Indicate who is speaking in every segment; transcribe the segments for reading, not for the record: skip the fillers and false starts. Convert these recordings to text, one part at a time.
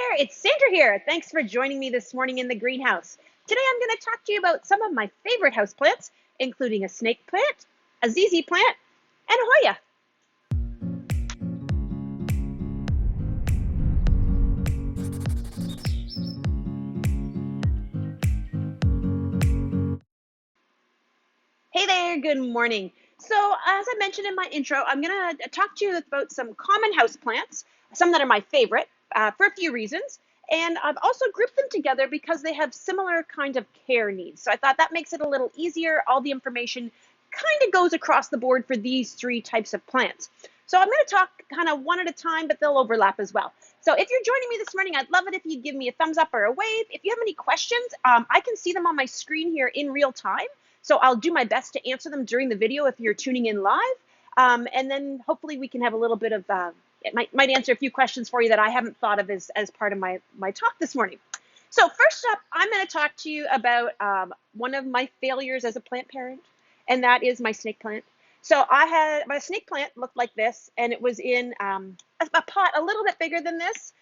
Speaker 1: there, it's Sandra here. Thanks for joining me this morning in the greenhouse. Today I'm going to talk to you about some of my favorite houseplants, including a snake plant, a ZZ plant, and a Hoya. Hey there, good morning. So as I mentioned in my intro, I'm going to talk to you about some common houseplants, some that are my favorite for a few reasons. And I've also grouped them together because they have similar kind of care needs. So I thought that makes it a little easier. All the information kind of goes across the board for these three types of plants. So I'm going to talk kind of one at a time, but they'll overlap as well. So if you're joining me this morning, I'd love it if you'd give me a thumbs up or a wave. If you have any questions, I can see them on my screen here in real time. So I'll do my best to answer them during the video if you're tuning in live. And then hopefully we can have a little bit of, it might answer a few questions for you that I haven't thought of as part of my talk this morning. So first up, I'm going to talk to you about one of my failures as a plant parent, and that is my snake plant. So my snake plant looked like this, and it was in a pot a little bit bigger than this,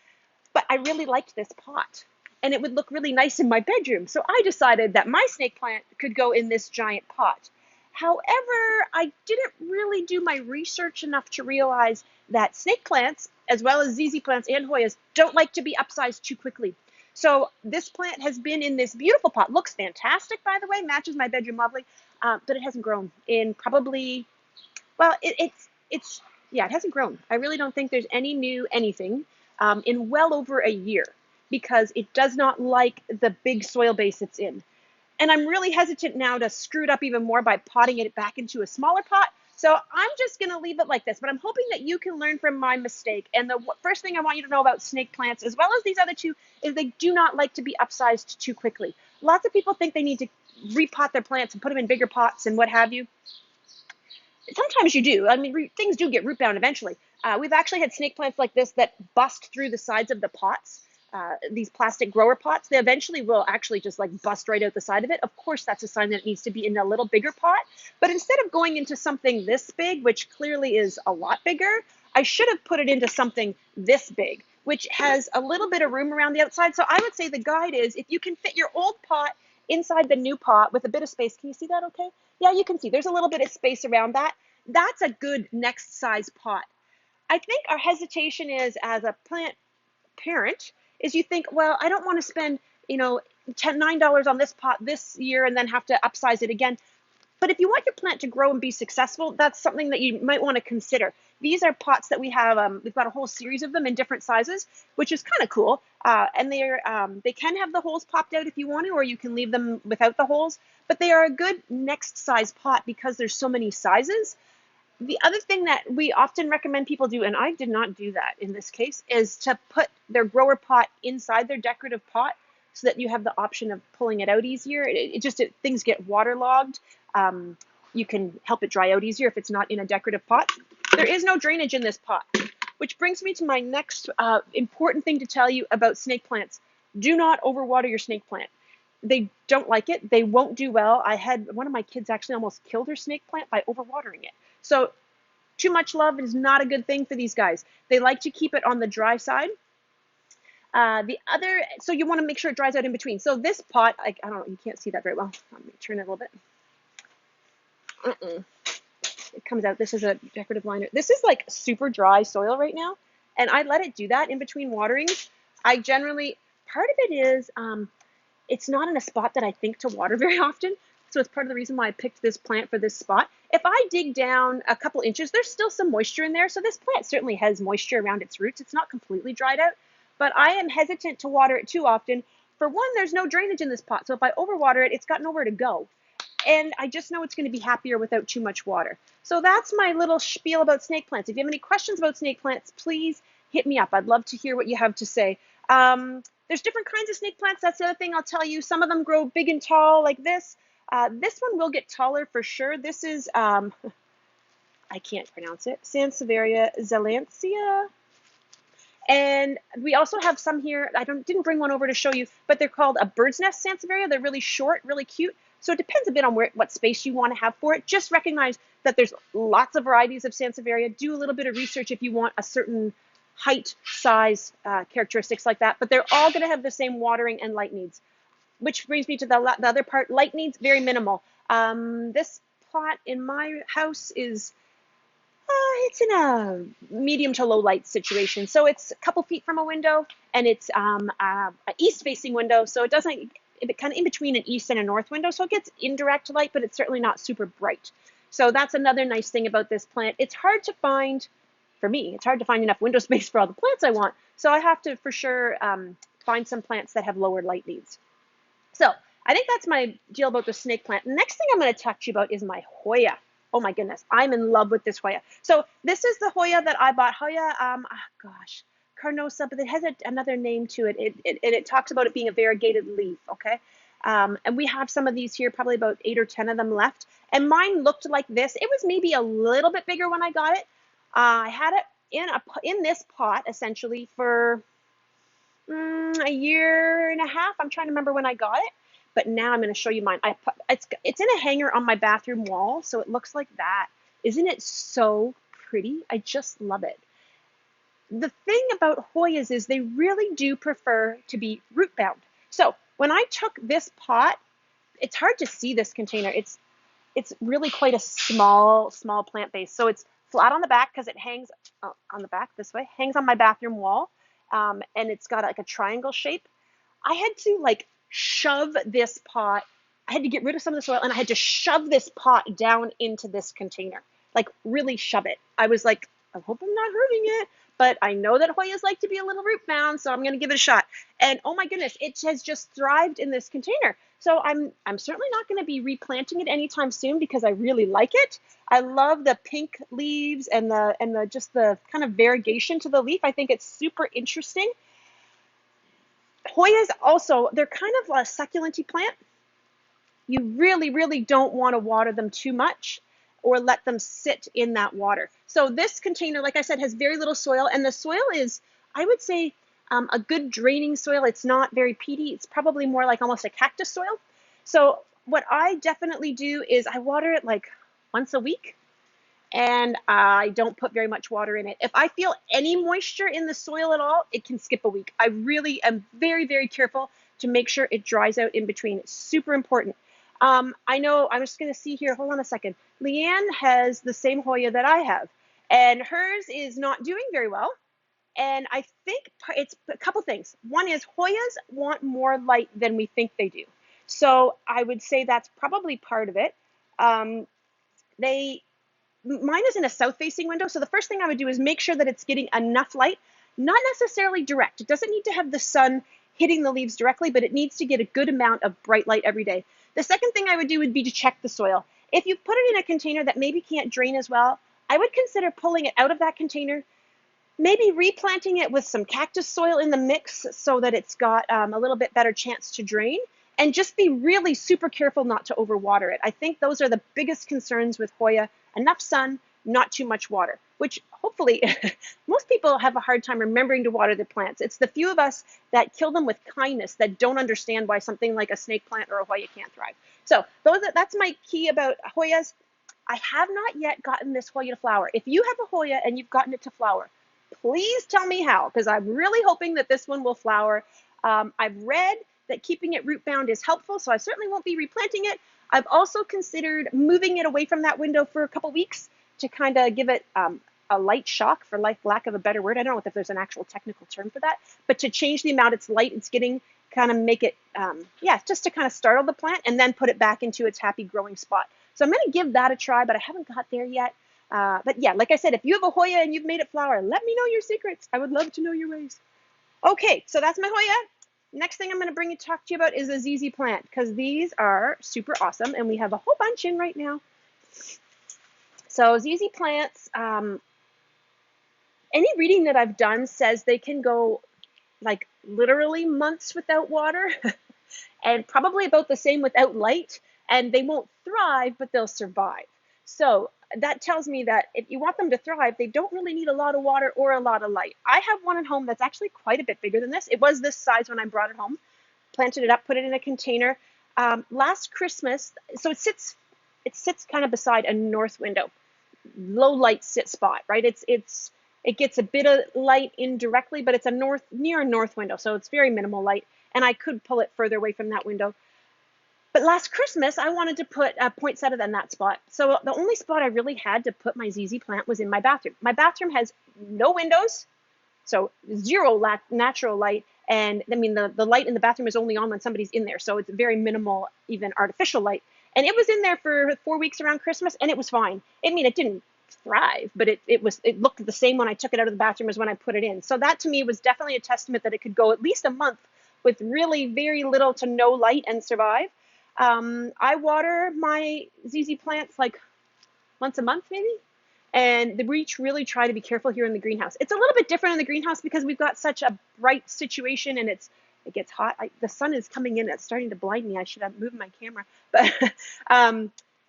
Speaker 1: but I really liked this pot. And it would look really nice in my bedroom. So I decided that my snake plant could go in this giant pot. However, I didn't really do my research enough to realize that snake plants, as well as ZZ plants and Hoyas, don't like to be upsized too quickly. So this plant has been in this beautiful pot. Looks fantastic, by the way, matches my bedroom lovely, but it hasn't grown in probably, well, it hasn't grown. I really don't think there's any new anything in well over a year, because it does not like the big soil base it's in. And I'm really hesitant now to screw it up even more by potting it back into a smaller pot. So I'm just going to leave it like this, but I'm hoping that you can learn from my mistake. And the first thing I want you to know about snake plants, as well as these other two, is they do not like to be upsized too quickly. Lots of people think they need to repot their plants and put them in bigger pots and what have you. Sometimes you do. I mean, things do get root bound eventually. We've actually had snake plants like this that bust through the sides of the pots. These plastic grower pots, they eventually will actually just like bust right out the side of it. Of course, that's a sign that it needs to be in a little bigger pot. But instead of going into something this big, which clearly is a lot bigger, I should have put it into something this big, which has a little bit of room around the outside. So I would say the guide is, if you can fit your old pot inside the new pot with a bit of space. Can you see that okay? Yeah, you can see there's a little bit of space around that. That's a good next size pot. I think our hesitation is, as a plant parent, is you think, well, I don't want to spend, $9 on this pot this year and then have to upsize it again. But if you want your plant to grow and be successful, that's something that you might want to consider. These are pots that we have. We've got a whole series of them in different sizes, which is kind of cool. And they can have the holes popped out if you want to, or you can leave them without the holes. But they are a good next size pot because there's so many sizes. The other thing that we often recommend people do, and I did not do that in this case, is to put their grower pot inside their decorative pot so that you have the option of pulling it out easier. Things get waterlogged. You can help it dry out easier if it's not in a decorative pot. There is no drainage in this pot, which brings me to my next important thing to tell you about snake plants. Do not overwater your snake plant. They don't like it. They won't do well. I had one of my kids actually almost killed her snake plant by overwatering it. So too much love is not a good thing for these guys. They like to keep it on the dry side. So you want to make sure it dries out in between. So this pot, I don't know, you can't see that very well. Let me turn it a little bit. It comes out. This is a decorative liner. This is like super dry soil right now, and I let it do that in between waterings. Part of it is, it's not in a spot that I think to water very often. So it's part of the reason why I picked this plant for this spot. If I dig down a couple inches, there's still some moisture in there. So this plant certainly has moisture around its roots. It's not completely dried out, but I am hesitant to water it too often. For one, there's no drainage in this pot. So if I overwater it, it's got nowhere to go. And I just know it's going to be happier without too much water. So that's my little spiel about snake plants. If you have any questions about snake plants, please hit me up. I'd love to hear what you have to say. There's different kinds of snake plants. That's the other thing I'll tell you. Some of them grow big and tall like this. This one will get taller for sure. This is, I can't pronounce it, Sansevieria zealancia. And we also have some here, didn't bring one over to show you, but they're called a bird's nest Sansevieria. They're really short, really cute. So it depends a bit on what space you want to have for it. Just recognize that there's lots of varieties of Sansevieria. Do a little bit of research if you want a certain height, size, characteristics like that, but they're all going to have the same watering and light needs. Which brings me to the other part. Light needs, very minimal. This plot in my house is it's in a medium to low light situation. So it's a couple feet from a window, and it's a east facing window. So it doesn't, it kind of in between an east and a north window. So it gets indirect light, but it's certainly not super bright. So that's another nice thing about this plant. It's hard to find, for me, it's hard to find enough window space for all the plants I want. So I have to for sure find some plants that have lower light needs. So I think that's my deal about the snake plant. The next thing I'm going to talk to you about is my Hoya. Oh my goodness, I'm in love with this Hoya. So this is the Hoya that I bought. Hoya, Carnosa, but it has another name to it. It talks about it being a variegated leaf, okay? And we have some of these here, probably about 8 or 10 of them left. And mine looked like this. It was maybe a little bit bigger when I got it. I had it in this pot, essentially, for a year and a half. I'm trying to remember when I got it. But now I'm going to show you mine. It's in a hanger on my bathroom wall, so it looks like that. Isn't it so pretty? I just love it. The thing about Hoyas is they really do prefer to be root bound. So when I took this pot, it's hard to see this container. It's really quite a small plant base. So it's flat on the back because it hangs on the back this way, hangs on my bathroom wall, and it's got like a triangle shape. I had to shove this pot. I had to get rid of some of the soil, and I had to shove this pot down into this container, like really shove it. I was like, I hope I'm not hurting it, but I know that Hoyas like to be a little root bound, so I'm going to give it a shot. And oh my goodness, it has just thrived in this container. So I'm certainly not going to be replanting it anytime soon because I really like it. I love the pink leaves and the just the kind of variegation to the leaf. I think it's super interesting. Hoyas also, they're kind of a succulent-y plant. You really, really don't want to water them too much or let them sit in that water. So this container, like I said, has very little soil, and the soil is, I would say, a good draining soil. It's not very peaty. It's probably more like almost a cactus soil. So what I definitely do is I water it like once a week, and I don't put very much water in it. If I feel any moisture in the soil at all, it can skip a week. I really am very, very careful to make sure it dries out in between. It's super important. I know, I'm just going to see here, hold on a second. Leanne has the same Hoya that I have, and hers is not doing very well. And I think it's a couple things. One is Hoyas want more light than we think they do. So I would say that's probably part of it. Mine is in a south-facing window, so the first thing I would do is make sure that it's getting enough light, not necessarily direct. It doesn't need to have the sun hitting the leaves directly, but it needs to get a good amount of bright light every day. The second thing I would do would be to check the soil. If you put it in a container that maybe can't drain as well, I would consider pulling it out of that container, maybe replanting it with some cactus soil in the mix so that it's got a little bit better chance to drain, and just be really super careful not to overwater it. I think those are the biggest concerns with Hoya: enough sun, not too much water, which hopefully most people have a hard time remembering to water their plants. It's the few of us that kill them with kindness that don't understand why something like a snake plant or a Hoya can't thrive. So that's my key about Hoyas. I have not yet gotten this Hoya to flower. If you have a Hoya and you've gotten it to flower, please tell me how, because I'm really hoping that this one will flower. I've read that keeping it root bound is helpful, so I certainly won't be replanting it. I've also considered moving it away from that window for a couple weeks to kind of give it a light shock, for lack of a better word. I don't know if there's an actual technical term for that, but to change the amount it's light it's getting, kind of make it, just to kind of startle the plant and then put it back into its happy growing spot. So I'm going to give that a try, but I haven't got there yet. But yeah, like I said, if you have a Hoya and you've made it flower, let me know your secrets. I would love to know your ways. Okay, so that's my Hoya. Next thing I'm going to talk to you about is a ZZ plant, because these are super awesome, and we have a whole bunch in right now. So ZZ plants, any reading that I've done says they can go like literally months without water and probably about the same without light, and they won't thrive, but they'll survive. So that tells me that if you want them to thrive, they don't really need a lot of water or a lot of light. I have one at home that's actually quite a bit bigger than this. It was this size when I brought it home, planted it up, put it in a container. Last Christmas, so it sits kind of beside a north window, low light sit spot, right? It's It gets a bit of light indirectly, but it's near a north window, so it's very minimal light, and I could pull it further away from that window. But last Christmas, I wanted to put a poinsettia in that spot. So the only spot I really had to put my ZZ plant was in my bathroom. My bathroom has no windows, so zero natural light. And I mean, the light in the bathroom is only on when somebody's in there. So it's very minimal, even artificial light. And it was in there for 4 weeks around Christmas, and it was fine. I mean, it didn't thrive, but it looked the same when I took it out of the bathroom as when I put it in. So that to me was definitely a testament that it could go at least a month with really very little to no light and survive. I water my ZZ plants like once a month maybe. And we really try to be careful here in the greenhouse. It's a little bit different in the greenhouse because we've got such a bright situation, and it gets hot. The sun is coming in. It's starting to blind me. I should have moved my camera. But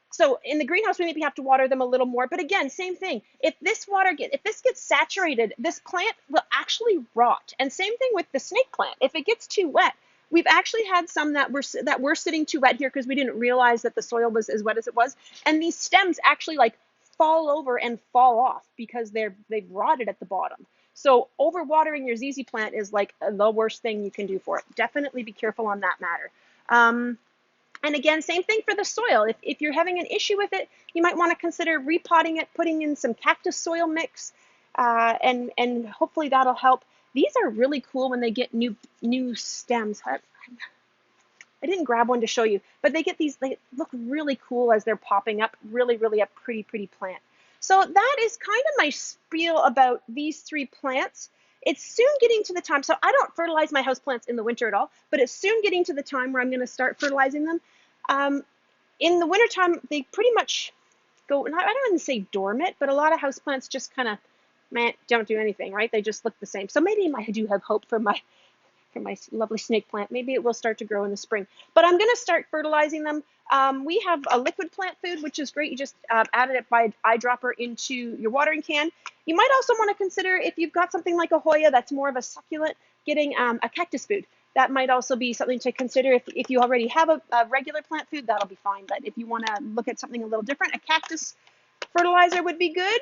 Speaker 1: so in the greenhouse, we maybe have to water them a little more. But again, same thing. If this gets saturated, this plant will actually rot. And same thing with the snake plant. If it gets too wet, we've actually had some that were sitting too wet here because we didn't realize that the soil was as wet as it was. And these stems actually like fall over and fall off because they've rotted at the bottom. So overwatering your ZZ plant is like the worst thing you can do for it. Definitely be careful on that matter. And again, same thing for the soil. If you're having an issue with it, you might want to consider repotting it, putting in some cactus soil mix, and hopefully that'll help. These are really cool when they get new stems. I didn't grab one to show you, but they look really cool as they're popping up. Really, really a pretty, pretty plant. So that is kind of my spiel about these 3 plants. It's soon getting to the time, so I don't fertilize my houseplants in the winter at all, but it's soon getting to the time where I'm going to start fertilizing them. In the wintertime, they pretty much go, I don't want to say dormant, but a lot of houseplants just kind of, don't do anything, right? They just look the same. So maybe I do have hope for my lovely snake plant. Maybe it will start to grow in the spring. But I'm going to start fertilizing them. We have a liquid plant food, which is great. You just add it by eyedropper into your watering can. You might also want to consider, if you've got something like a Hoya that's more of a succulent, getting a cactus food. That might also be something to consider. If you already have a regular plant food, that'll be fine. But if you want to look at something a little different, a cactus fertilizer would be good.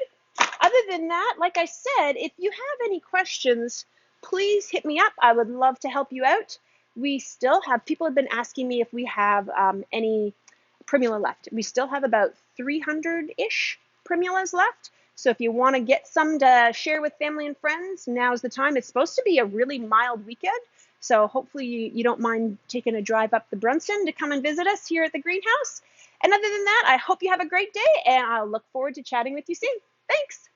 Speaker 1: Other than that, like I said, if you have any questions, please hit me up. I would love to help you out. People have been asking me if we have any primula left. We still have about 300-ish primulas left. So if you want to get some to share with family and friends, now's the time. It's supposed to be a really mild weekend. So hopefully you don't mind taking a drive up the Brunson to come and visit us here at the greenhouse. And other than that, I hope you have a great day, and I'll look forward to chatting with you soon. Thanks.